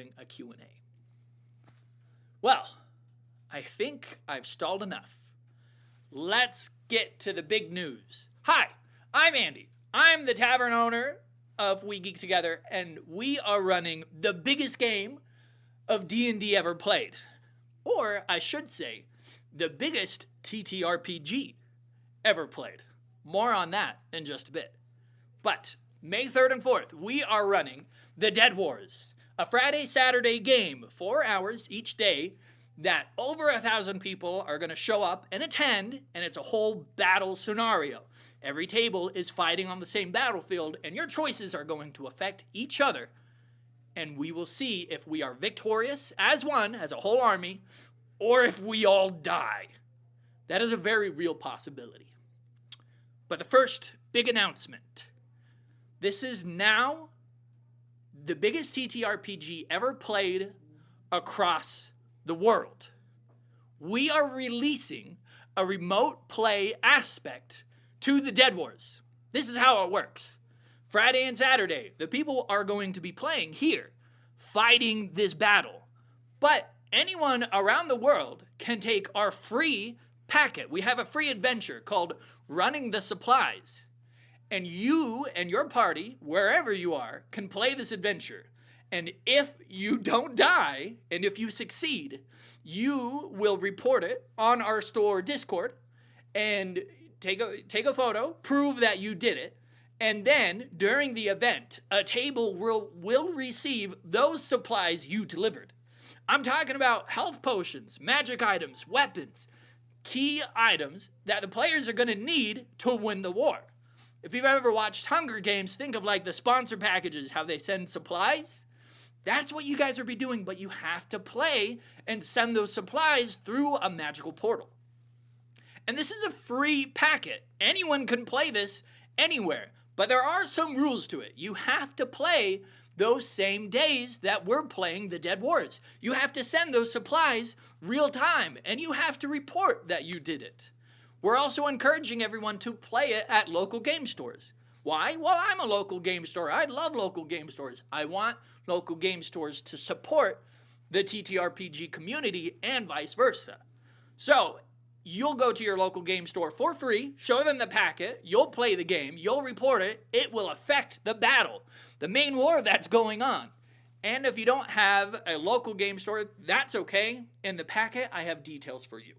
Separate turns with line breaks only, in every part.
doing a Q&A. Well, I think I've stalled enough. Let's get to the big news. Hi, I'm Andy. I'm the tavern owner of We Geek Together, and we are running the biggest game of D&D ever played. Or, I should say, the biggest TTRPG ever played. More on that in just a bit. But, May 3rd and 4th, we are running the Dead Wars, a Friday-Saturday game, 4 hours each day, that over 1,000 people are going to show up and attend, and it's a whole battle scenario. Every table is fighting on the same battlefield, and your choices are going to affect each other. And we will see if we are victorious as one, as a whole army, or if we all die. That is a very real possibility. But the first big announcement. This is now the biggest TTRPG ever played across the world. We are releasing a remote play aspect to the Dead Wars. This is how it works. Friday and Saturday, the people are going to be playing here, fighting this battle. But anyone around the world can take our free packet. We have a free adventure called Running the Supplies. And you and your party, wherever you are, can play this adventure. And if you don't die, and if you succeed, you will report it on our store Discord and take a photo, prove that you did it, and then during the event, a table will receive those supplies you delivered. I'm talking about health potions, magic items, weapons, key items that the players are going to need to win the war. If you've ever watched Hunger Games, think of like the sponsor packages, how they send supplies. That's what you guys will be doing, but you have to play and send those supplies through a magical portal. And this is a free packet. Anyone can play this anywhere, but there are some rules to it. You have to play those same days that we're playing the Dead Wars. You have to send those supplies real time, and you have to report that you did it. We're also encouraging everyone to play it at local game stores. Why? Well, I'm a local game store. I love local game stores. I want local game stores to support the TTRPG community and vice versa. So, you'll go to your local game store for free, show them the packet, you'll play the game, you'll report it, it will affect the battle, the main war that's going on. And if you don't have a local game store, that's okay. In the packet, I have details for you.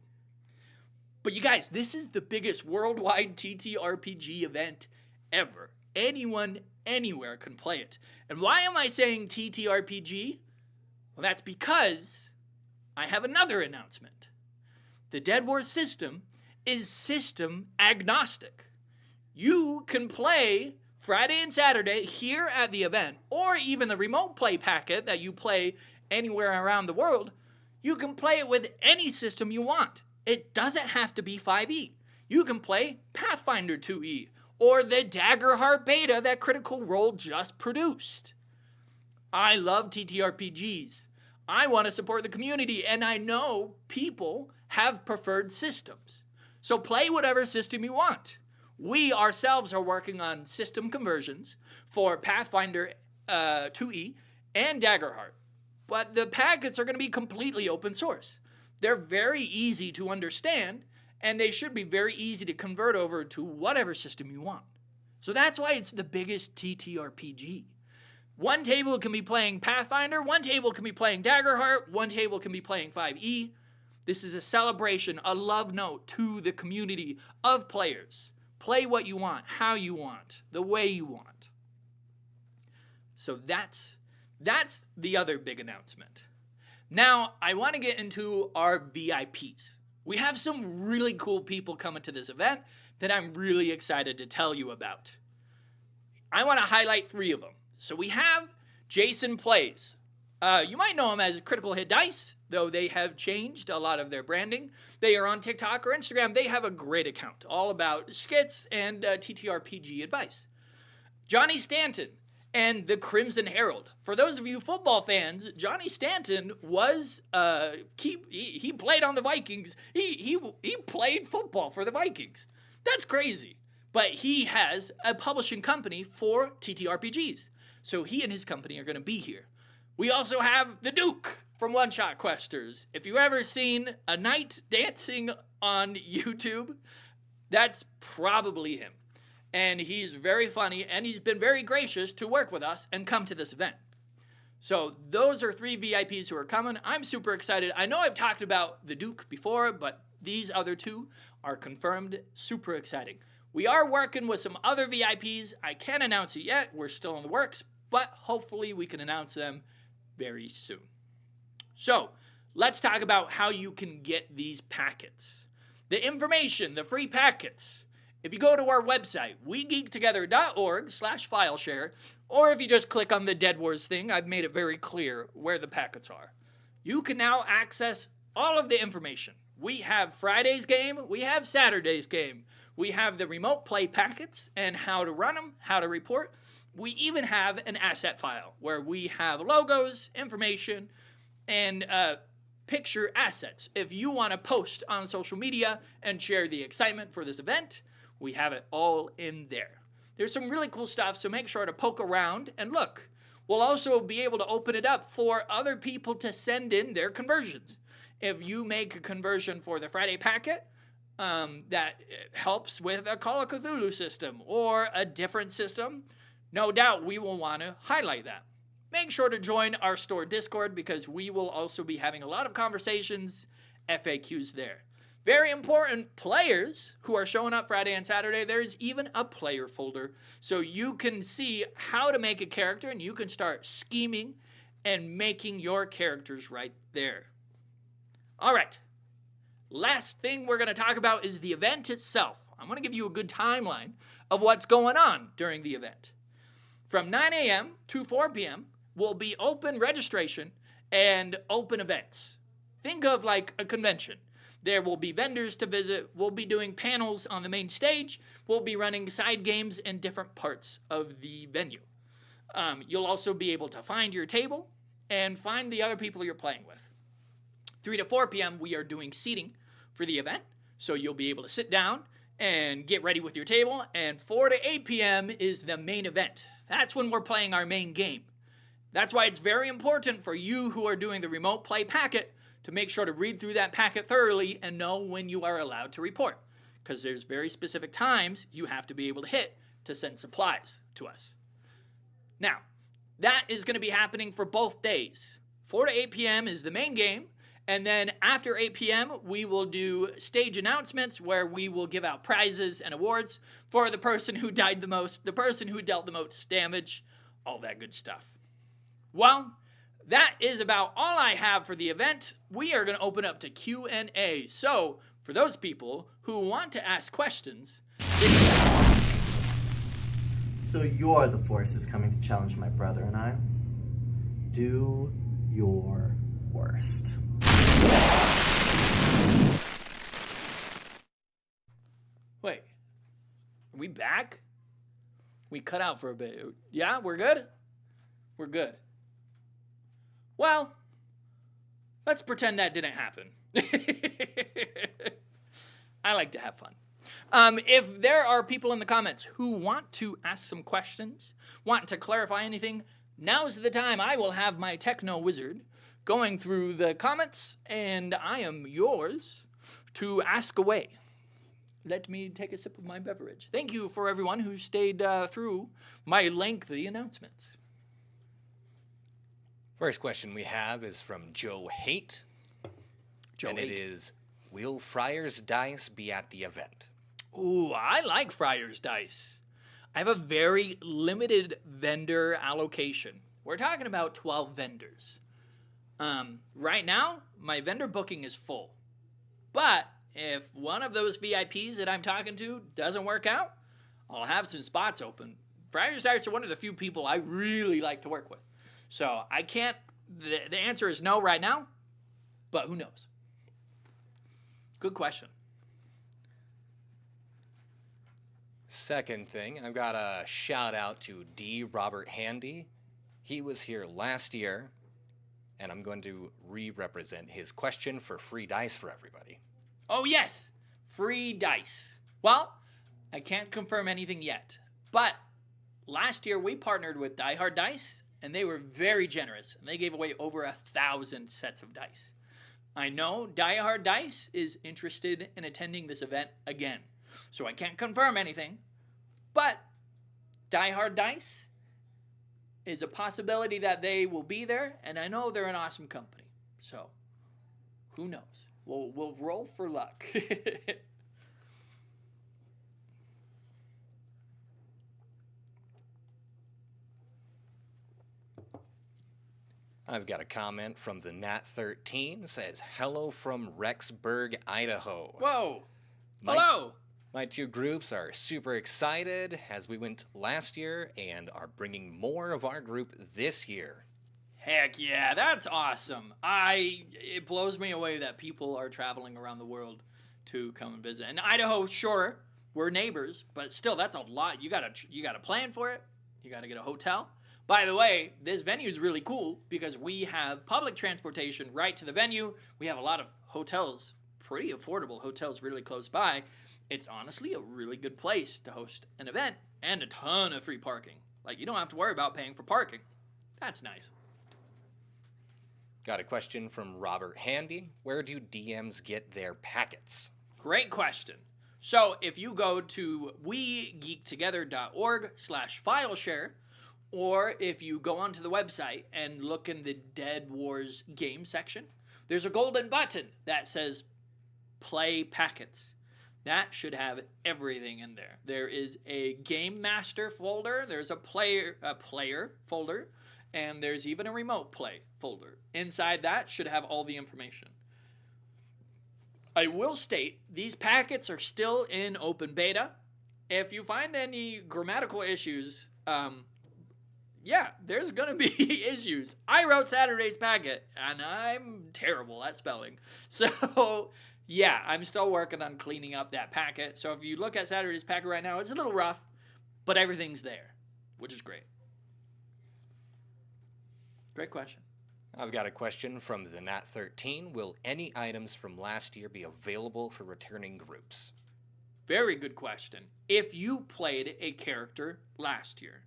But you guys, this is the biggest worldwide TTRPG event ever. Anyone, anywhere can play it. And why am I saying TTRPG? Well, that's because I have another announcement. The Dead Wars system is system agnostic. You can play Friday and Saturday here at the event, or even the remote play packet that you play anywhere around the world. You can play it with any system you want. It doesn't have to be 5e. You can play Pathfinder 2e, or the Daggerheart beta that Critical Role just produced. I love TTRPGs. I want to support the community, and I know people have preferred systems. So play whatever system you want. We ourselves are working on system conversions for Pathfinder 2e and Daggerheart. But the packets are going to be completely open source. They're very easy to understand, and they should be very easy to convert over to whatever system you want. So that's why it's the biggest TTRPG. One table can be playing Pathfinder, one table can be playing Daggerheart, one table can be playing 5e. This is a celebration, a love note to the community of players. Play what you want, how you want, the way you want. So that's the other big announcement. Now, I want to get into our VIPs. We have some really cool people coming to this event that I'm really excited to tell you about. I want to highlight 3 of them. So we have Jason Plays. You might know him as Critical Hit Dice, though they have changed a lot of their branding. They are on TikTok or Instagram. They have a great account all about skits and TTRPG advice. Johnny Stanton and the Crimson Herald. For those of you football fans, Johnny Stanton was he played on the Vikings. He played football for the Vikings. That's crazy. But he has a publishing company for TTRPGs. So he and his company are going to be here. We also have the Duke from One Shot Questers. If you've ever seen a knight dancing on YouTube, that's probably him. And he's very funny, and he's been very gracious to work with us and come to this event. So those are 3 VIPs who are coming. I'm super excited. I know I've talked about the Duke before, but these other 2 are confirmed. Super exciting. We are working with some other VIPs. I can't announce it yet. We're still in the works, but hopefully we can announce them very soon. So let's talk about how you can get these packets. The information, the free packets. If you go to our website, wegeektogether.org/fileshare, or if you just click on the Dead Wars thing, I've made it very clear where the packets are. You can now access all of the information. We have Friday's game, we have Saturday's game, we have the remote play packets and how to run them, how to report. We even have an asset file where we have logos, information, and picture assets. If you want to post on social media and share the excitement for this event, we have it all in there. There's some really cool stuff, so make sure to poke around and look. We'll also be able to open it up for other people to send in their conversions. If you make a conversion for the Friday packet that helps with a Call of Cthulhu system or a different system, no doubt we will want to highlight that. Make sure to join our store Discord because we will also be having a lot of conversations, FAQs there. Very important, players who are showing up Friday and Saturday, there's even a player folder. So you can see how to make a character and you can start scheming and making your characters right there. All right. Last thing we're going to talk about is the event itself. I'm going to give you a good timeline of what's going on during the event. From 9 a.m. to 4 p.m. will be open registration and open events. Think of like a convention. There will be vendors to visit. We'll be doing panels on the main stage. We'll be running side games in different parts of the venue. You'll also be able to find your table and find the other people you're playing with. 3 to 4 p.m. we are doing seating for the event. So you'll be able to sit down and get ready with your table. And 4 to 8 p.m. is the main event. That's when we're playing our main game. That's why it's very important for you who are doing the remote play packet to make sure to read through that packet thoroughly and know when you are allowed to report. Because there's very specific times you have to be able to hit to send supplies to us. Now, that is going to be happening for both days. 4 to 8 p.m. is the main game. And then after 8 p.m., we will do stage announcements where we will give out prizes and awards for the person who died the most, the person who dealt the most damage, all that good stuff. Well, that is about all I have for the event. We are going to open up to Q&A. So, for those people who want to ask questions...
So you're the forces coming to challenge my brother and I. Do your worst.
Wait, are we back? We cut out for a bit. Yeah, we're good? We're good. Well, let's pretend that didn't happen. I like to have fun. If there are people in the comments who want to ask some questions, want to clarify anything, now's the time. I will have my techno wizard going through the comments, and I am yours to ask away. Let me take a sip of my beverage. Thank you for everyone who stayed through my lengthy announcements.
First question we have is from Joe Haight. And it is, will Friar's Dice be at the event?
Ooh, I like Friar's Dice. I have a very limited vendor allocation. We're talking about 12 vendors. Right now, my vendor booking is full. But if one of those VIPs that I'm talking to doesn't work out, I'll have some spots open. Friar's Dice are one of the few people I really like to work with. So I can't, the answer is no right now, but who knows? Good question.
Second thing, I've got a shout out to D. Robert Handy. He was here last year, and I'm going to re-represent his question for free dice for everybody.
Oh yes, free dice. Well, I can't confirm anything yet, but last year we partnered with Die Hard Dice, and they were very generous, and they gave away over 1,000 sets of dice. I know Die Hard Dice is interested in attending this event again, so I can't confirm anything, but Die Hard Dice is a possibility that they will be there, and I know they're an awesome company, so who knows? We'll roll for luck.
I've got a comment from the Nat13. Says, hello from Rexburg, Idaho.
Whoa!
My-
Hello!
My two groups are super excited as we went last year and are bringing more of our group this year.
Heck yeah, that's awesome. It blows me away that people are traveling around the world to come and visit. And Idaho, sure, we're neighbors, but still, that's a lot. You gotta plan for it. You gotta get a hotel. By the way, this venue is really cool because we have public transportation right to the venue. We have a lot of hotels, pretty affordable hotels really close by. It's honestly a really good place to host an event and a ton of free parking. Like, you don't have to worry about paying for parking. That's nice.
Got a question from Robert Handy. Where do DMs get their packets?
Great question. So if you go to wegeektogether.org/fileshare, or if you go onto the website and look in the Dead Wars game section, there's a golden button that says play packets. That should have everything in there. There is a game master folder, there's a player folder, and there's even a remote play folder. Inside that should have all the information. I will state, these packets are still in open beta. If you find any grammatical issues, there's going to be issues. I wrote Saturday's packet, and I'm terrible at spelling. So, yeah, I'm still working on cleaning up that packet. So if you look at Saturday's packet right now, it's a little rough, but everything's there, which is great. Great question.
I've got a question from the Nat13. Will any items from last year be available for returning groups?
Very good question. If you played a character last year,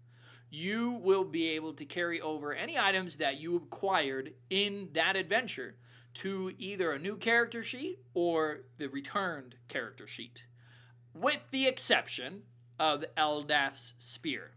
you will be able to carry over any items that you acquired in that adventure to either a new character sheet or the returned character sheet, with the exception of Eldath's spear.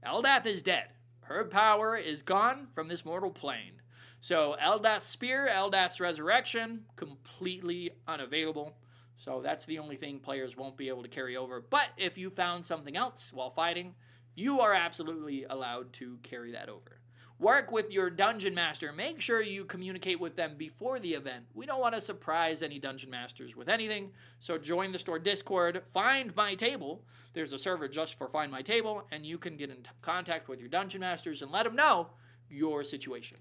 Eldath is dead. Her power is gone from this mortal plane. So Eldath's spear, Eldath's resurrection, completely unavailable. So that's the only thing players won't be able to carry over. But if you found something else while fighting, you are absolutely allowed to carry that over. Work with your dungeon master. Make sure you communicate with them before the event. We don't want to surprise any dungeon masters with anything. So join the store Discord, Find My Table. There's a server just for Find My Table, and you can get in contact with your dungeon masters and let them know your situation.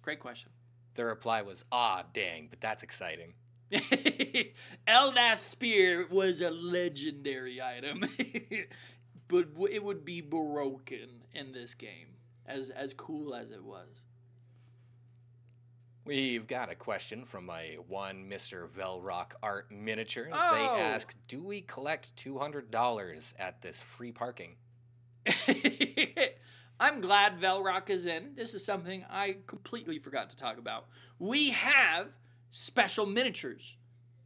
Great question.
The reply was, ah, dang, but that's exciting.
Eldath's spear was a legendary item. But it would be broken in this game, as cool as it was.
We've got a question from one Mr. Velrock Art Miniatures.
Oh.
They ask, do we collect $200 at this free parking?
I'm glad Velrock is in. This is something I completely forgot to talk about. We have special miniatures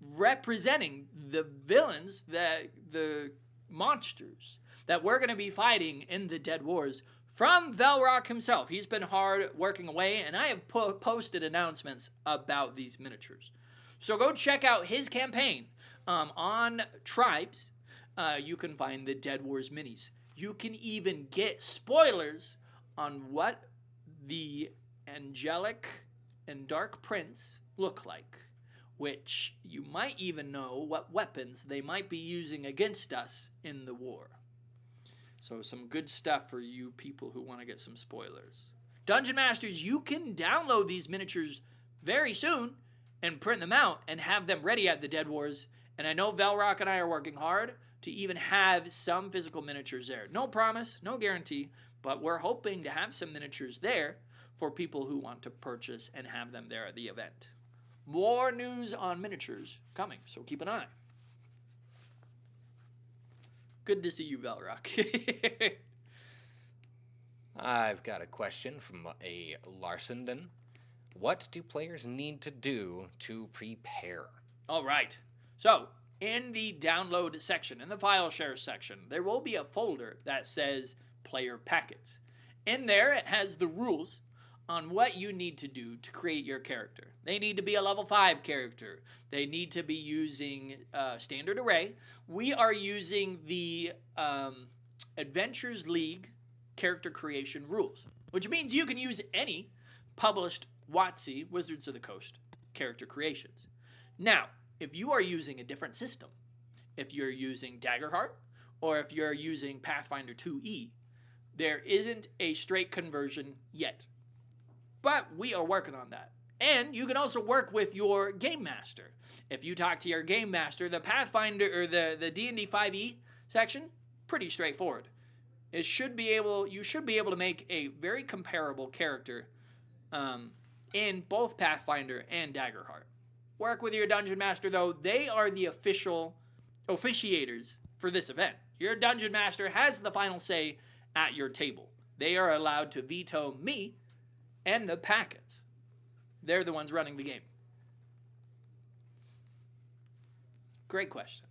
representing the villains, the monsters that we're going to be fighting in the Dead Wars from Velrock himself. He's been hard working away, and I have posted announcements about these miniatures. So go check out his campaign on Tribes. You can find the Dead Wars minis. You can even get spoilers on what the angelic and dark prince look like, which you might even know what weapons they might be using against us in the war. So some good stuff for you people who want to get some spoilers. Dungeon Masters, you can download these miniatures very soon and print them out and have them ready at the Dead Wars. And I know Velrock and I are working hard to even have some physical miniatures there. No promise, no guarantee, but we're hoping to have some miniatures there for people who want to purchase and have them there at the event. More news on miniatures coming, so keep an eye. Good to see you, Velrock.
I've got a question from a Larsenden. What do players need to do to prepare?
All right. So, in the download section, in the file share section, there will be a folder that says player packets. In there, it has the rules on what you need to do to create your character. They need to be a level 5 character. They need to be using standard array. We are using the Adventures League character creation rules, which means you can use any published WotC, Wizards of the Coast, character creations. Now, if you are using a different system, if you're using Daggerheart, or if you're using Pathfinder 2E, there isn't a straight conversion yet. But we are working on that. And you can also work with your game master. If you talk to your game master, the Pathfinder or the D&D 5e section, pretty straightforward. You should be able to make a very comparable character in both Pathfinder and Daggerheart. Work with your dungeon master, though. They are the official officiators for this event. Your dungeon master has the final say at your table. They are allowed to veto me and the packets. They're the ones running the game. Great question.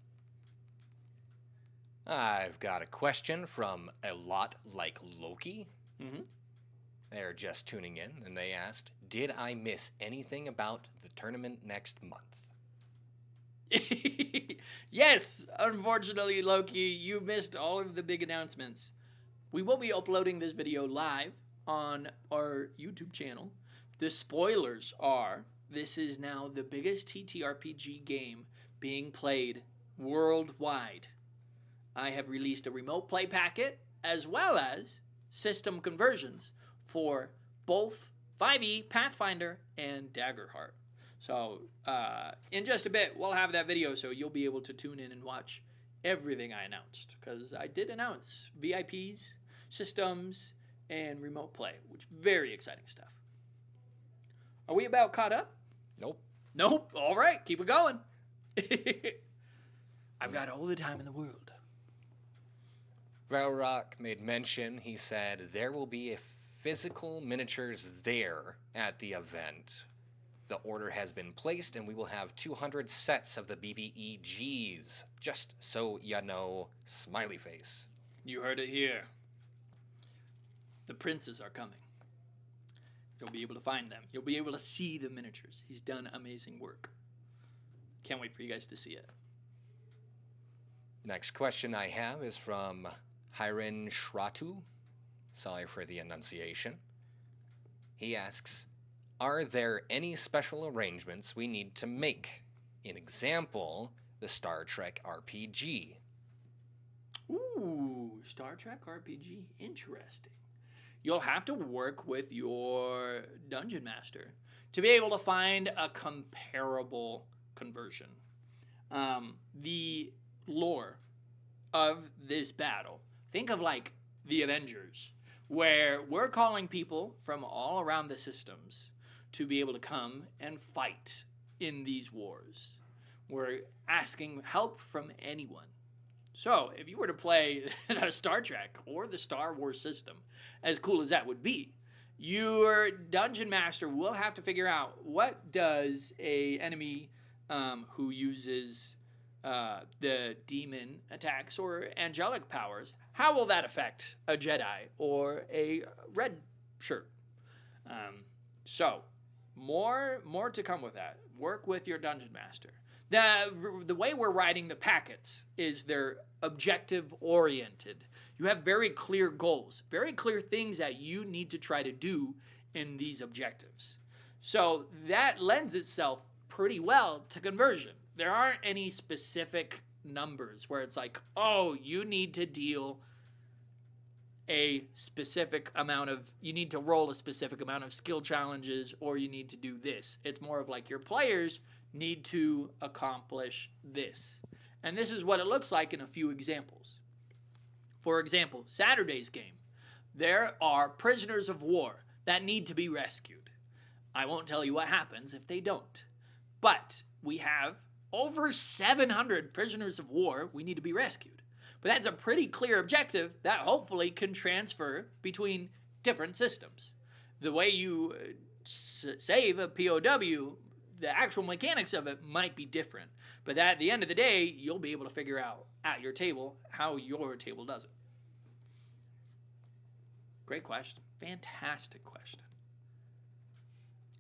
I've got a question from a lot like Loki.
Mm-hmm.
They're just tuning in, and they asked, did I miss anything about the tournament next month?
Yes, unfortunately, Loki, you missed all of the big announcements. We will be uploading this video live on our YouTube channel. The spoilers are, this is now the biggest TTRPG game being played worldwide. I have released a remote play packet as well as system conversions for both 5e, Pathfinder, and Daggerheart. So in just a bit, we'll have that video so you'll be able to tune in and watch everything I announced. Because I did announce VIPs, systems, and remote play, which is very exciting stuff. Are we about caught up?
Nope.
Nope. All right, keep it going. I've got all the time in the world.
Velrock made mention, he said, there will be a physical miniatures there at the event. The order has been placed, and we will have 200 sets of the BBEGs. Just so ya know, smiley face.
You heard it here. The princes are coming. You'll be able to find them. You'll be able to see the miniatures. He's done amazing work. Can't wait for you guys to see it.
Next question I have is from Hiren Shratu. Sorry for the enunciation. He asks, are there any special arrangements we need to make? An example, the Star Trek RPG.
Ooh, Star Trek RPG. Interesting. You'll have to work with your dungeon master to be able to find a comparable conversion. The lore of this battle, think of like the Avengers, where we're calling people from all around the systems to be able to come and fight in these wars. We're asking help from anyone. So, if you were to play the Star Trek or the Star Wars system, as cool as that would be, your dungeon master will have to figure out what does a enemy who uses the demon attacks or angelic powers, how will that affect a Jedi or a red shirt? So, more to come with that. Work with your dungeon master. The way we're writing the packets is they're objective-oriented. You have very clear goals, very clear things that you need to try to do in these objectives. So that lends itself pretty well to conversion. There aren't any specific numbers where it's like, oh, you need to deal a specific amount of, you need to roll a specific amount of skill challenges, or you need to do this. It's more of like your players need to accomplish this. And this is what it looks like in a few examples. For example, Saturday's game, there are prisoners of war that need to be rescued. I won't tell you what happens if they don't. But we have over 700 prisoners of war we need to be rescued. But that's a pretty clear objective that hopefully can transfer between different systems. The way you save a POW, the actual mechanics of it might be different. But at the end of the day, you'll be able to figure out at your table how your table does it. Great question. Fantastic question.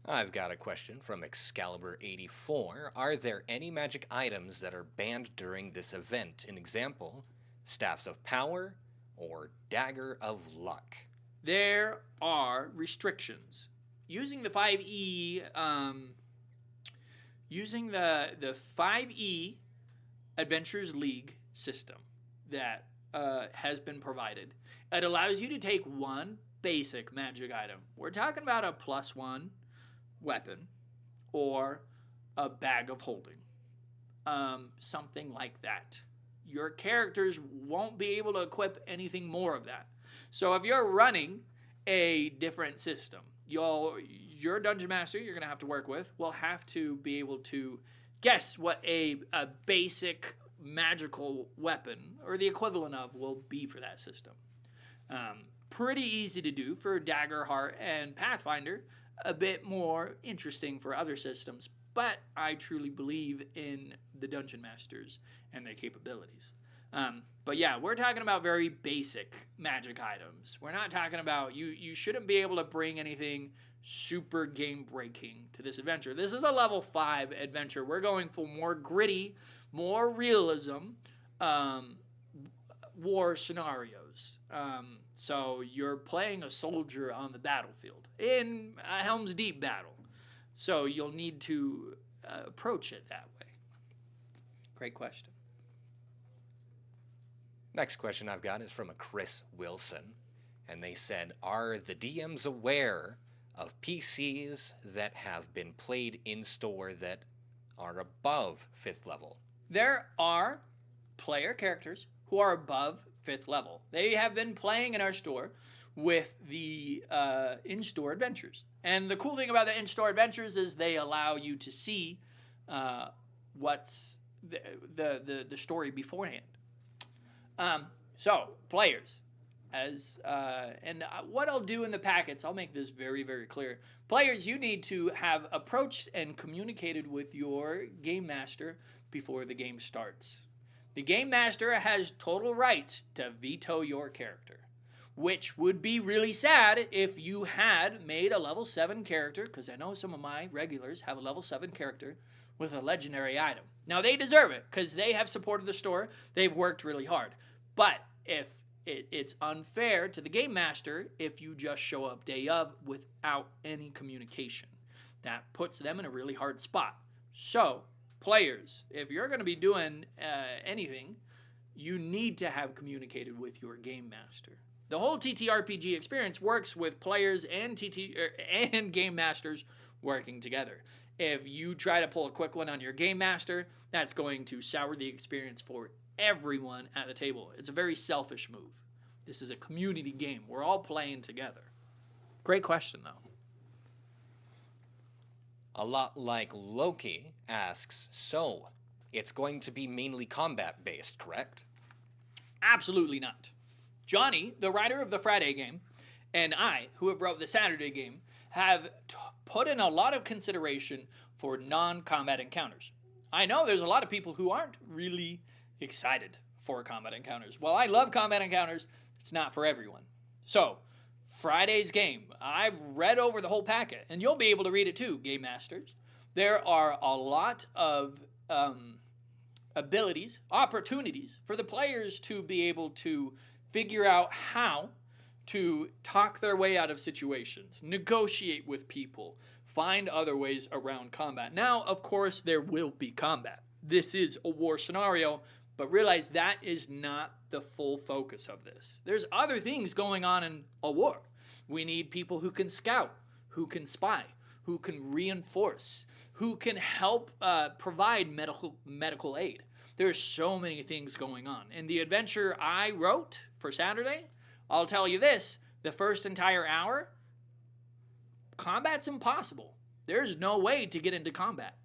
I've got a question from Excalibur84. Are there any magic items that are banned during this event? An example, Staffs of Power or Dagger of Luck?
There are restrictions. Using the 5e, using the 5e Adventures League system that has been provided, it allows you to take one basic magic item. We're talking about a +1 weapon or a bag of holding, something like that. Your characters won't be able to equip anything more of that. So if you're running a different system, your dungeon master you're going to have to work with will have to be able to guess what a basic magical weapon or the equivalent of will be for that system. Pretty easy to do for Daggerheart and Pathfinder, a bit more interesting for other systems, but I truly believe in the dungeon masters and their capabilities. But yeah, we're talking about very basic magic items. We're not talking about, you shouldn't be able to bring anything super game breaking to this adventure. This is a level 5 adventure. We're going for more gritty, more realism, war scenarios. So you're playing a soldier on the battlefield in a Helm's Deep battle. So you'll need to approach it that way. Great question.
Next question I've got is from a Chris Wilson, and they said, are the DMs aware of PCs that have been played in store that are above 5th level?
There are player characters who are above 5th level. They have been playing in our store with the in-store adventures. And the cool thing about the in-store adventures is they allow you to see what's the story beforehand. So, players, what I'll do in the packets, I'll make this very, very clear. Players, you need to have approached and communicated with your game master before the game starts. The game master has total rights to veto your character, which would be really sad if you had made a level 7 character, because I know some of my regulars have a level 7 character with a legendary item. Now, they deserve it, because they have supported the store. They've worked really hard. But if it's unfair to the game master if you just show up day of without any communication. That puts them in a really hard spot. So, players, if you're going to be doing anything, you need to have communicated with your game master. The whole TTRPG experience works with players and game masters working together. If you try to pull a quick one on your game master, that's going to sour the experience for everyone at the table. It's a very selfish move. This is a community game. We're all playing together. Great question, though.
A lot like Loki asks, so it's going to be mainly combat-based, correct?
Absolutely not. Johnny, the writer of the Friday game, and I, who have wrote the Saturday game, have put in a lot of consideration for non-combat encounters. I know there's a lot of people who aren't really excited for combat encounters. Well, I love combat encounters. It's not for everyone. So, Friday's game, I've read over the whole packet, and you'll be able to read it too, Game Masters. There are a lot of abilities, opportunities for the players to be able to figure out how to talk their way out of situations, negotiate with people, find other ways around combat. Now, of course, there will be combat. This is a war scenario, but realize that is not the full focus of this. There's other things going on in a war. We need people who can scout, who can spy, who can reinforce, who can help provide medical aid. There's so many things going on. In the adventure I wrote for Saturday, I'll tell you this, the first entire hour, combat's impossible. There's no way to get into combat.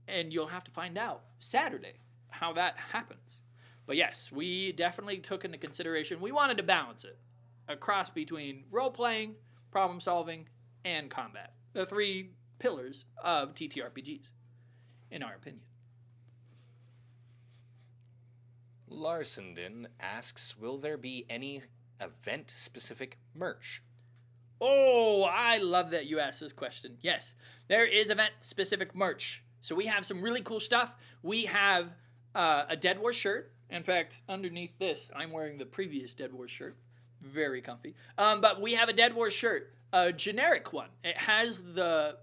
And you'll have to find out Saturday how that happens. But yes, we definitely took into consideration, we wanted to balance it. a cross between role-playing, problem-solving, and combat. The 3 pillars of TTRPGs, in our opinion.
Larsenden asks, will there be any event-specific merch?
Oh, I love that you asked this question. Yes, there is event-specific merch. So we have some really cool stuff. We have a Dead Wars shirt. In fact, underneath this, I'm wearing the previous Dead Wars shirt. Very comfy. But we have a Dead Wars shirt, a generic one. It has the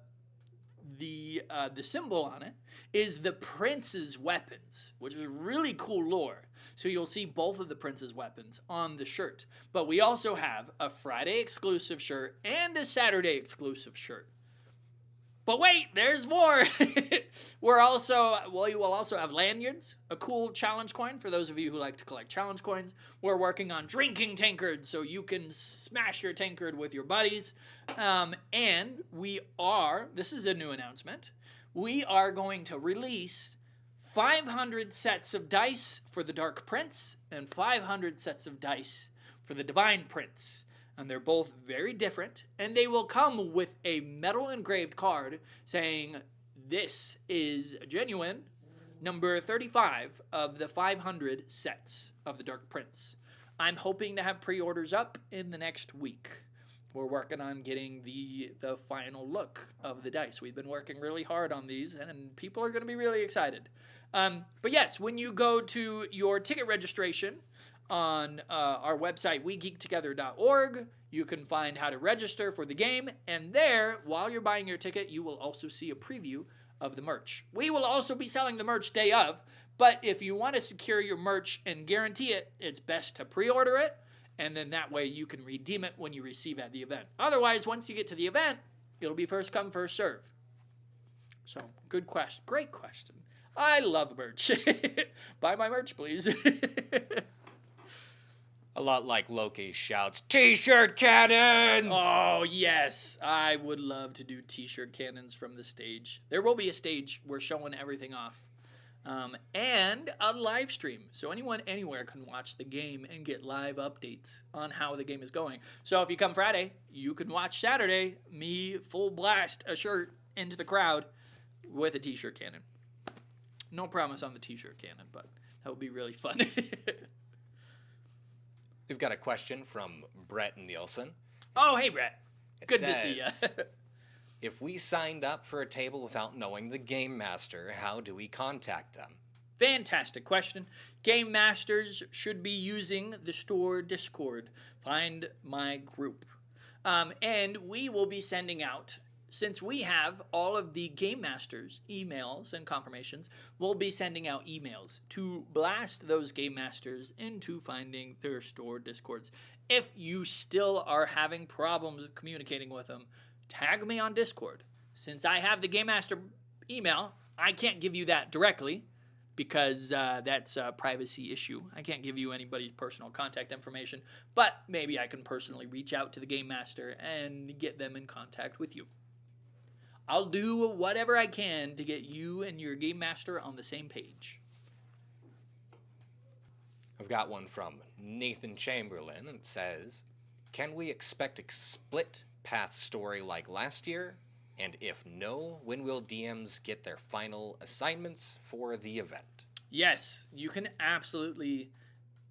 symbol on it is the prince's weapons, which is really cool lore. So you'll see both of the prince's weapons on the shirt. But we also have a Friday exclusive shirt and a Saturday exclusive shirt. But wait, there's more. You will also have lanyards, a cool challenge coin for those of you who like to collect challenge coins. We're working on drinking tankards so you can smash your tankard with your buddies. And this is a new announcement, we are going to release 500 sets of dice for the Dark Prince and 500 sets of dice for the Divine Prince. And they're both very different, and they will come with a metal engraved card saying, this is genuine number 35 of the 500 sets of the Dark Prince. I'm hoping to have pre-orders up in the next week. We're working on getting the final look of the dice. We've been working really hard on these, and people are going to be really excited. But yes, when you go to your ticket registration on our website, wegeektogether.org, you can find how to register for the game, and there, while you're buying your ticket, you will also see a preview of the merch. We will also be selling the merch day of, but if you want to secure your merch and guarantee it, it's best to pre-order it, and then that way you can redeem it when you receive at the event. Otherwise, once you get to the event, it'll be first come, first serve. So, good question. Great question. I love merch. Buy my merch, please.
A lot like Loki shouts, T-shirt cannons!
Oh, yes. I would love to do T-shirt cannons from the stage. There will be a stage. We're showing everything off. And a live stream. So anyone anywhere can watch the game and get live updates on how the game is going. So if you come Friday, you can watch Saturday, me full blast a shirt into the crowd with a T-shirt cannon. No promise on the T-shirt cannon, but that would be really fun.
We've got a question from Brett Nielsen.
Oh, hey, Brett. Good to see you.
If we signed up for a table without knowing the game master, how do we contact them?
Fantastic question. Game masters should be using the store Discord. Find my group. And we will be sending out, since we have all of the game masters' emails and confirmations, we'll be sending out emails to blast those game masters into finding their store Discords. If you still are having problems communicating with them, tag me on Discord. Since I have the game master email, I can't give you that directly because that's a privacy issue. I can't give you anybody's personal contact information, but maybe I can personally reach out to the game master and get them in contact with you. I'll do whatever I can to get you and your game master on the same page.
I've got one from Nathan Chamberlain. It says, can we expect a split path story like last year? And if no, when will DMs get their final assignments for the event?
Yes, you can absolutely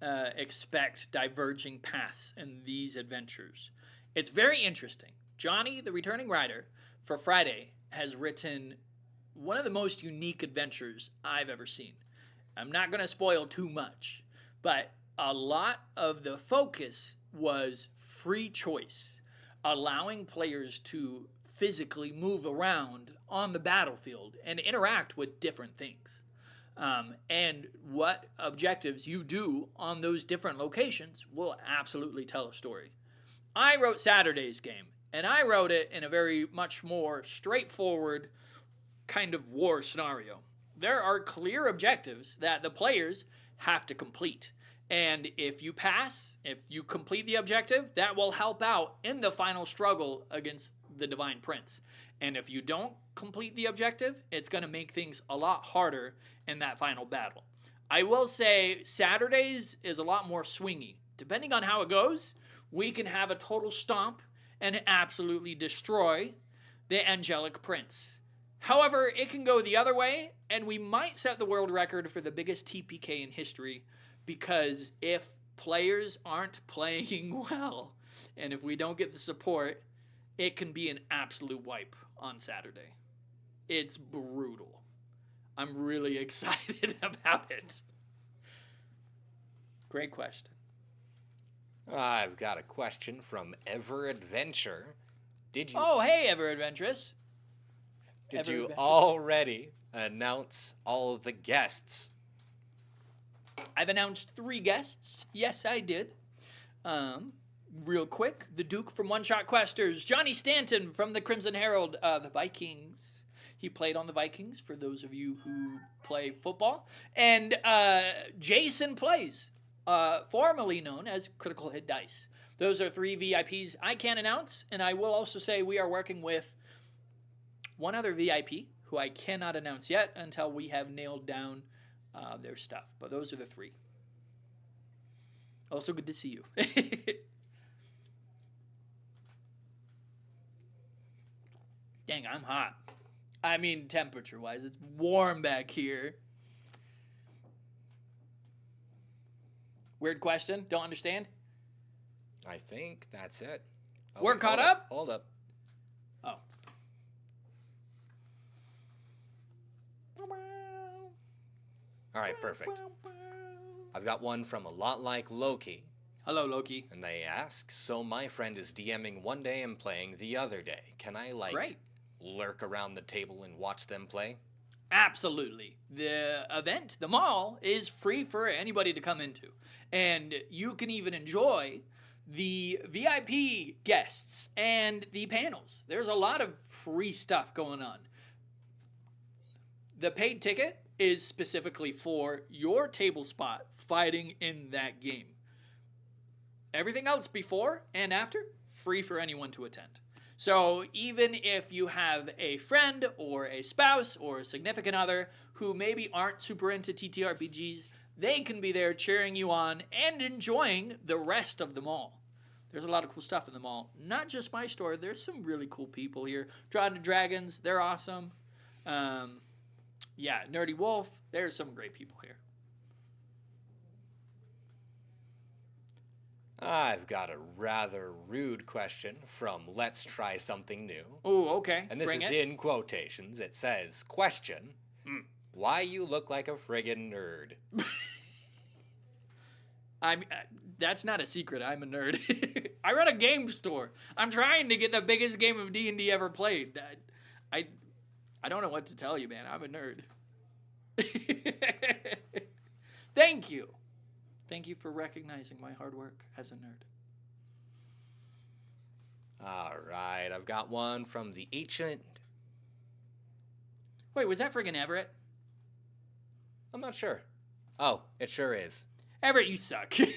expect diverging paths in these adventures. It's very interesting. Johnny, the returning writer, for Friday, has written one of the most unique adventures I've ever seen. I'm not going to spoil too much, but a lot of the focus was free choice, allowing players to physically move around on the battlefield and interact with different things. And what objectives you do on those different locations will absolutely tell a story. I wrote Saturday's game, and I wrote it in a very much more straightforward kind of war scenario. There are clear objectives that the players have to complete. And if you pass, if you complete the objective, that will help out in the final struggle against the Divine Prince. And if you don't complete the objective, it's going to make things a lot harder in that final battle. I will say Saturdays is a lot more swingy. Depending on how it goes, we can have a total stomp and absolutely destroy the Angelic Prince. However, it can go the other way, and we might set the world record for the biggest TPK in history, because if players aren't playing well, and if we don't get the support, it can be an absolute wipe on Saturday. It's brutal. I'm really excited about it. Great question.
I've got a question from Ever Adventure. Did you
Oh, hey, Ever Adventurous.
did
Ever
you
Adventure.
already announce all of the guests?
I've announced 3 guests. Yes, I did. Real quick, the Duke from One Shot Questers, Johnny Stanton from the Crimson Herald, the Vikings. He played on the Vikings, for those of you who play football. And Jason Plays, formerly known as Critical Hit Dice. Those are 3 VIPs I can't announce, and I will also say we are working with one other VIP who I cannot announce yet until we have nailed down their stuff. But those are the 3. Also good to see you. Dang, I'm hot. I mean, temperature-wise, it's warm back here. Weird question? Don't understand?
I think that's it. Oh,
We're
wait,
caught
hold
up?
Hold up.
Oh.
All right, perfect. I've got one from a lot like Loki,
Hello, Loki.
and they ask, so my friend is DMing one day and playing the other day. Can I,
Great.
lurk around the table and watch them play?
Absolutely. The event, the mall, is free for anybody to come into. And you can even enjoy the VIP guests and the panels. There's a lot of free stuff going on. The paid ticket is specifically for your table spot fighting in that game. Everything else before and after, free for anyone to attend. So even if you have a friend or a spouse or a significant other who maybe aren't super into TTRPGs, they can be there cheering you on and enjoying the rest of the mall. There's a lot of cool stuff in the mall. Not just my store. There's some really cool people here. Drawn to Dragons, they're awesome. Yeah, Nerdy Wolf, there's some great people here.
I've got a rather rude question from Let's Try Something New.
Oh, okay.
And this
Bring
is
it.
in quotations. It says, question, why you look like a friggin' nerd?
That's not a secret. I'm a nerd. I run a game store. I'm trying to get the biggest game of D&D ever played. I don't know what to tell you, man. I'm a nerd. Thank you. Thank you for recognizing my hard work as a nerd.
All right, I've got one from the ancient.
Wait, was that friggin' Everett?
I'm not sure. Oh, it sure is.
Everett, you suck. You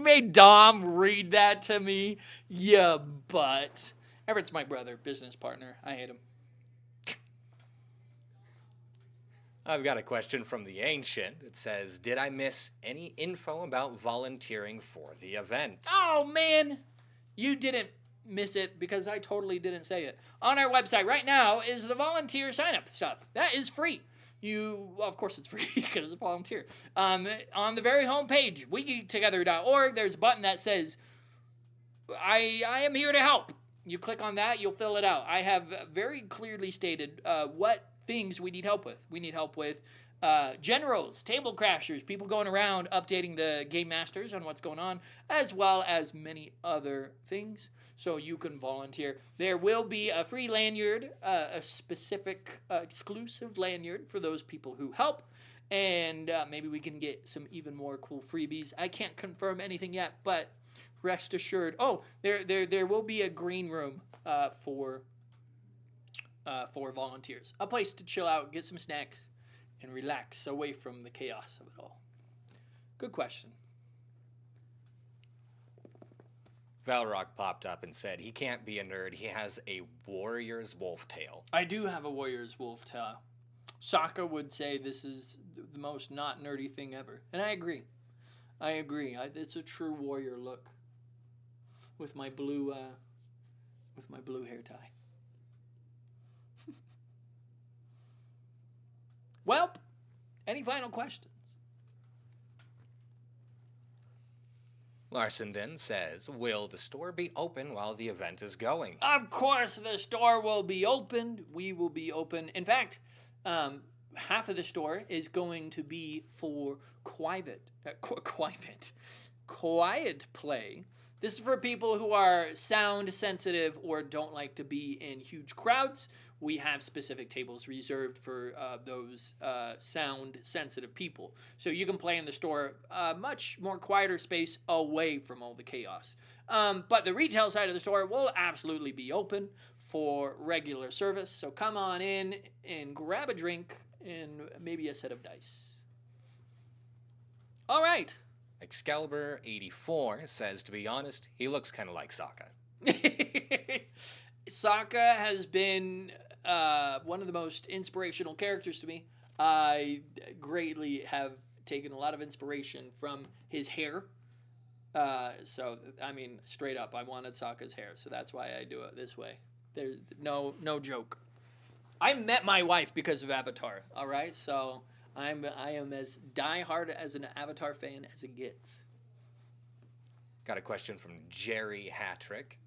made Dom read that to me, ya butt. Everett's my brother, business partner. I hate him.
I've got a question from the ancient. It says, did I miss any info about volunteering for the event?
Oh, man. You didn't miss it because I totally didn't say it. On our website right now is the volunteer sign-up stuff. That is free. Well, of course it's free because it's a volunteer. On the very home page, wegeektogether.org, there's a button that says, I am here to help. You click on that, you'll fill it out. I have very clearly stated what things we need help with. We need help with generals, table crashers, people going around updating the game masters on what's going on, as well as many other things. So you can volunteer. There will be a free lanyard, a specific exclusive lanyard for those people who help. And maybe we can get some even more cool freebies. I can't confirm anything yet, but rest assured. Oh, there will be a green room for volunteers. A place to chill out, get some snacks, and relax away from the chaos of it all. Good question.
Valrock popped up and said he can't be a nerd. He has a warrior's wolf tail.
I do have a warrior's wolf tail. Sokka would say this is the most not nerdy thing ever. And I agree. I agree. It's a true warrior look with my blue hair tie. Well, any final questions?
Larson then says, will the store be open while the event is going?
Of course, the store will be open. We will be open. In fact, half of the store is going to be for quiet play. This is for people who are sound sensitive or don't like to be in huge crowds. We have specific tables reserved for those sound sensitive people. So you can play in the store much more quieter space away from all the chaos. But the retail side of the store will absolutely be open for regular service. So come on in and grab a drink and maybe a set of dice. All right.
Excalibur 84 says, to be honest, he looks kind of like Sokka.
Sokka has been one of the most inspirational characters to me. I greatly have taken a lot of inspiration from his hair. So, I mean, straight up, I wanted Sokka's hair, so that's why I do it this way. There's no joke. I met my wife because of Avatar, all right? So I am as diehard as an Avatar fan as it gets.
Got a question from Jerry Hattrick.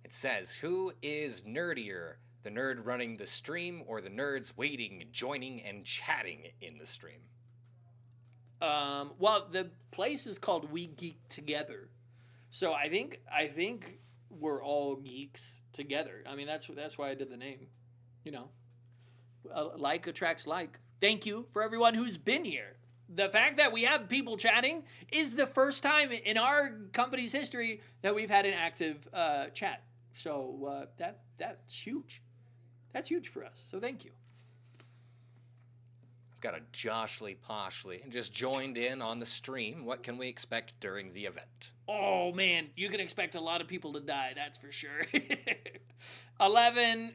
It says, who is nerdier, the nerd running the stream or the nerds waiting, joining, and chatting in the stream?
Well, the place is called We Geek Together. So I think we're all geeks together. I mean, that's why I did the name. You know, like attracts like. Thank you for everyone who's been here. The fact that we have people chatting is the first time in our company's history that we've had an active chat. So that's huge. That's huge for us. So thank you.
I've got a Joshly Poshly and just joined in on the stream. What can we expect during the event?
Oh man, you can expect a lot of people to die, that's for sure. 9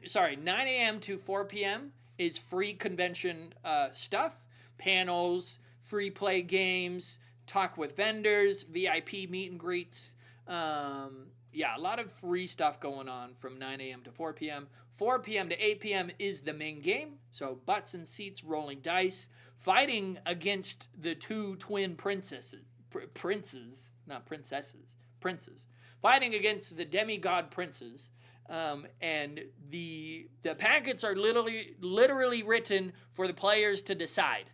a.m. to 4 p.m. is free convention stuff, panels, free play games, talk with vendors, VIP meet and greets. A lot of free stuff going on from 9 a.m. to 4 p.m. 4 p.m. to 8 p.m. is the main game. So butts and seats, rolling dice, fighting against the two twin princes, fighting against the demigod princes. And the packets are literally written for the players to decide.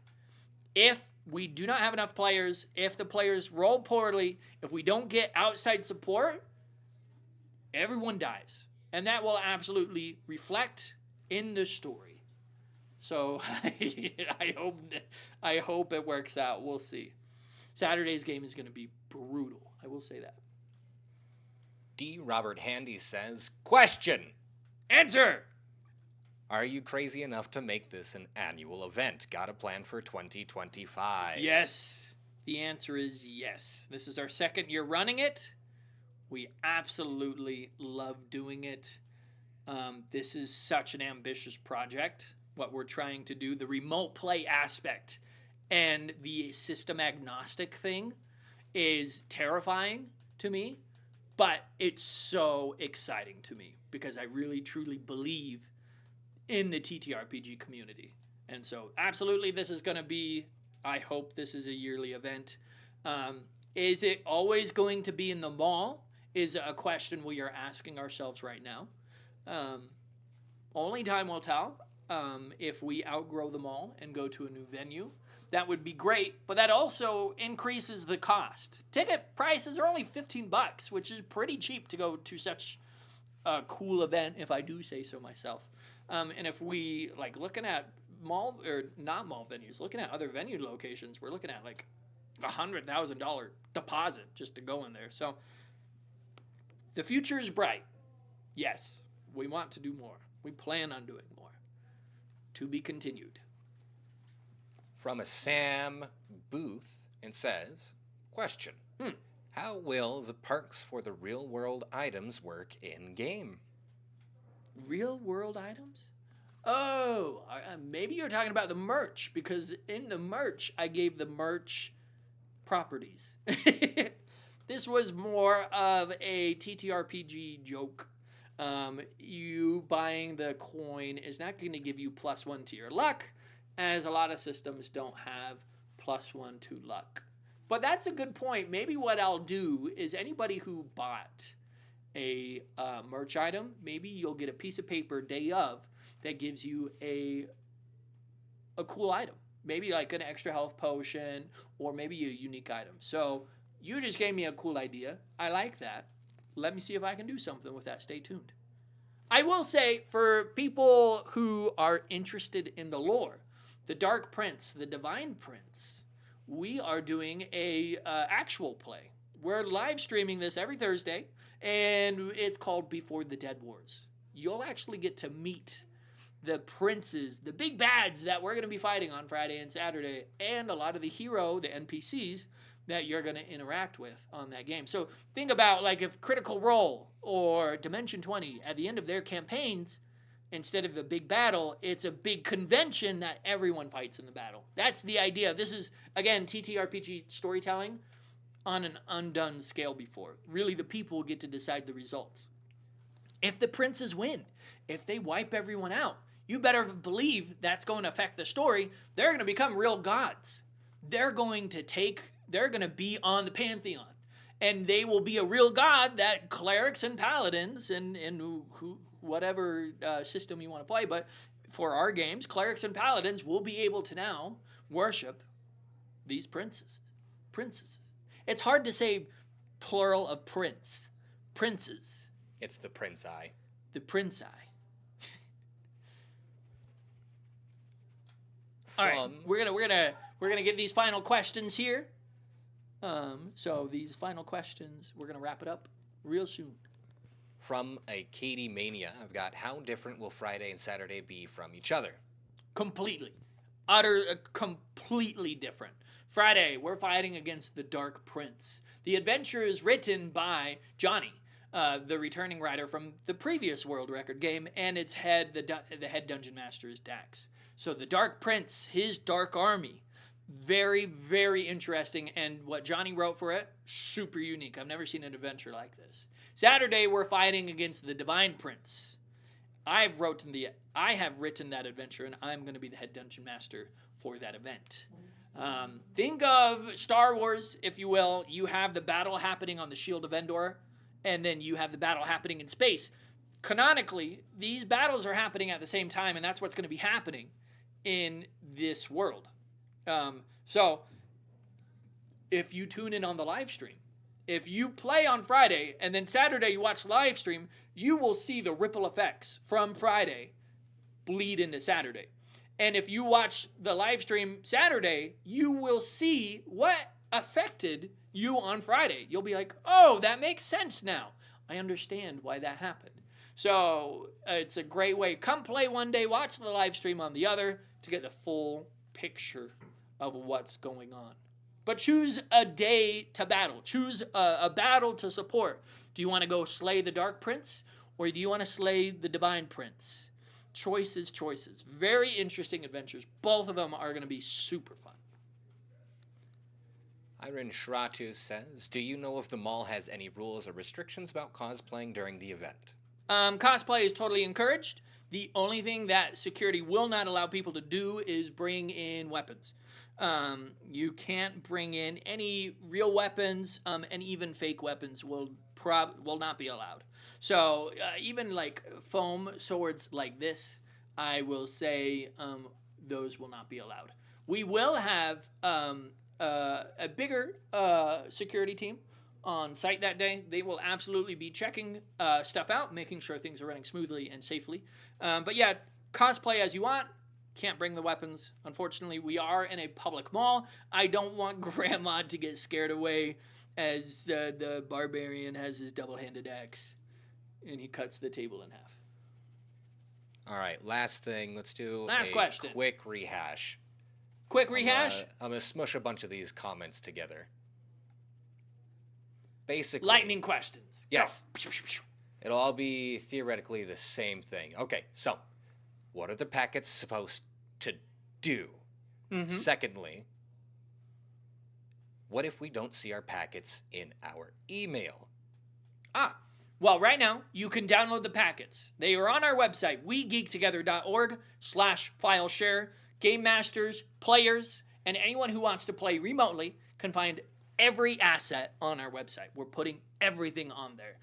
If we do not have enough players, if the players roll poorly, if we don't get outside support, everyone dies. And that will absolutely reflect in the story. So I hope it works out. We'll see. Saturday's game is going to be brutal. I will say that.
D. Robert Handy says, question.
Answer.
Are you crazy enough to make this an annual event? Got a plan for 2025?
Yes. The answer is yes. This is our second year running it. We absolutely love doing it. This is such an ambitious project, what we're trying to do. The remote play aspect and the system agnostic thing is terrifying to me, but it's so exciting to me because I really, truly believe in the TTRPG community. And so absolutely this is going to be, I hope this is a yearly event. Is it always going to be in the mall? Is a question we are asking ourselves right now. Only time will tell. If we outgrow the mall and go to a new venue, that would be great, but that also increases the cost. Ticket prices are only $15, which is pretty cheap to go to such a cool event, if I do say so myself. And if we looking at mall or not mall venues, looking at other venue locations, we're looking at $100,000 deposit just to go in there. So the future is bright. Yes, we want to do more. We plan on doing more. To be continued.
From a Sam Booth, and says, question. How will the perks for the real-world items work in-game?
Real-world items? Oh, maybe you're talking about the merch, because in the merch, I gave the merch properties. This was more of a TTRPG joke. You buying the coin is not going to give you +1 to your luck, as a lot of systems don't have +1 to luck. But that's a good point. Maybe what I'll do is anybody who bought a merch item, maybe you'll get a piece of paper day of that gives you a cool item. Maybe like an extra health potion or maybe a unique item. So you just gave me a cool idea. I like that. Let me see if I can do something with that. Stay tuned. I will say, for people who are interested in the lore, the Dark Prince, the Divine Prince, we are doing a actual play. We're live streaming this every Thursday, and it's called Before the Dead Wars. You'll actually get to meet the princes, the big bads that we're going to be fighting on Friday and Saturday, and a lot of the hero, the NPCs, that you're going to interact with on that game. So think about like if Critical Role or Dimension 20 at the end of their campaigns, instead of a big battle, it's a big convention that everyone fights in the battle. That's the idea. This is, again, TTRPG storytelling on an undone scale before. Really, the people get to decide the results. If the princes win, if they wipe everyone out, you better believe that's going to affect the story. They're going to become real gods. They're going to be on the pantheon. And they will be a real god that clerics and paladins and whatever system you want to play, but for our games, clerics and paladins will be able to now worship these princes. It's hard to say plural of princes.
It's the Prince Eye.
The Prince Eye. All right, we're gonna get these final questions here. So these final questions, we're gonna wrap it up real soon.
From a Katie Mania, I've got, how different will Friday and Saturday be from each other?
Completely different. Friday, we're fighting against the Dark Prince. The adventure is written by Johnny, the returning writer from the previous world record game, and its head, the head dungeon master is Dax. So the Dark Prince, his dark army, very, very interesting, and what Johnny wrote for it, super unique. I've never seen an adventure like this. Saturday, we're fighting against the Divine Prince. I have written that adventure, and I'm going to be the head dungeon master for that event. Think of Star Wars, if you will. You have the battle happening on the Shield of Endor, and then you have the battle happening in space. Canonically, these battles are happening at the same time, and that's what's going to be happening in this world. So, if you tune in on the live stream, if you play on Friday and then Saturday you watch the live stream, you will see the ripple effects from Friday bleed into Saturday. And if you watch the live stream Saturday, you will see what affected you on Friday. You'll be like, oh, that makes sense now. I understand why that happened. So it's a great way. Come play one day, watch the live stream on the other to get the full picture of what's going on. But choose a day to battle. Choose a battle to support. Do you want to go slay the Dark Prince, or do you want to slay the Divine Prince? Choices. Very interesting adventures. Both of them are going to be super fun.
Iron Shratu says, do you know if the mall has any rules or restrictions about cosplaying during the event?
Cosplay is totally encouraged. The only thing that security will not allow people to do is bring in weapons. You can't bring in any real weapons, and even fake weapons will not be allowed. So even like foam swords like this, I will say those will not be allowed. We will have a bigger security team on site that day. They will absolutely be checking stuff out, making sure things are running smoothly and safely. But yeah, cosplay as you want. Can't bring the weapons. Unfortunately, we are in a public mall. I don't want Grandma to get scared away as the barbarian has his double-handed axe and he cuts the table in half.
All right, last thing. Let's do
question.
Quick rehash.
Quick rehash?
I'm going to smush a bunch of these comments together. Basically.
Lightning questions.
Yes. It'll all be theoretically the same thing. Okay, so what are the packets supposed to do? Mm-hmm. Secondly, what if we don't see our packets in our email?
Well, right now, you can download the packets. They are on our website, wegeektogether.org/fileshare. Game masters, players, and anyone who wants to play remotely can find every asset on our website. We're putting everything on there.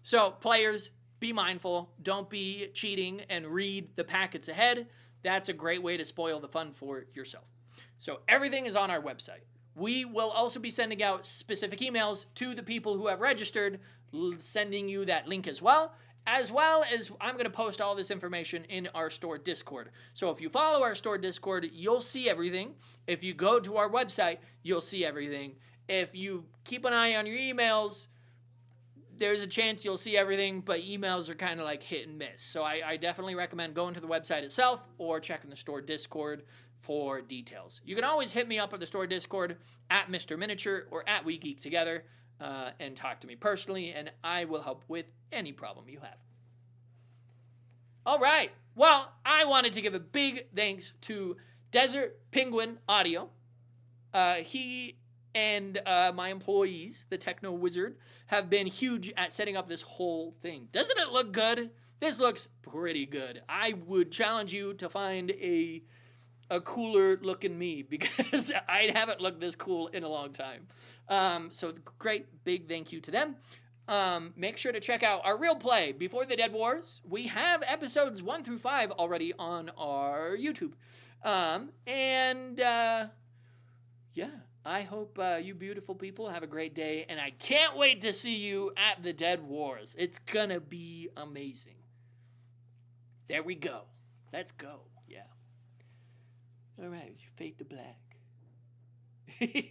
So, players, be mindful. Don't be cheating and read the packets ahead. That's a great way to spoil the fun for yourself. So, everything is on our website. We will also be sending out specific emails to the people who have registered, sending you that link as well as I'm going to post all this information in our store Discord. So if you follow our store Discord, you'll see everything. If you go to our website, you'll see everything. If you keep an eye on your emails, there's a chance you'll see everything, but emails are kind of like hit and miss. So I definitely recommend going to the website itself or checking the store Discord for details. You can always hit me up at the store Discord at Mr. Miniature or at We Geek Together and talk to me personally, and I will help with any problem you have. All right. Well, I wanted to give a big thanks to Desert Penguin Audio. He and my employees, the Techno Wizard, have been huge at setting up this whole thing. Doesn't it look good? This looks pretty good. I would challenge you to find a cooler looking me because I haven't looked this cool in a long time. So great big thank you to them. Make sure to check out our real play, Before the Dead Wars. We have episodes 1 through 5 already on our YouTube. Yeah, I hope you beautiful people have a great day, and I can't wait to see you at the Dead Wars. It's gonna be amazing. There we go. Let's go. Yeah. All right, you fade to black.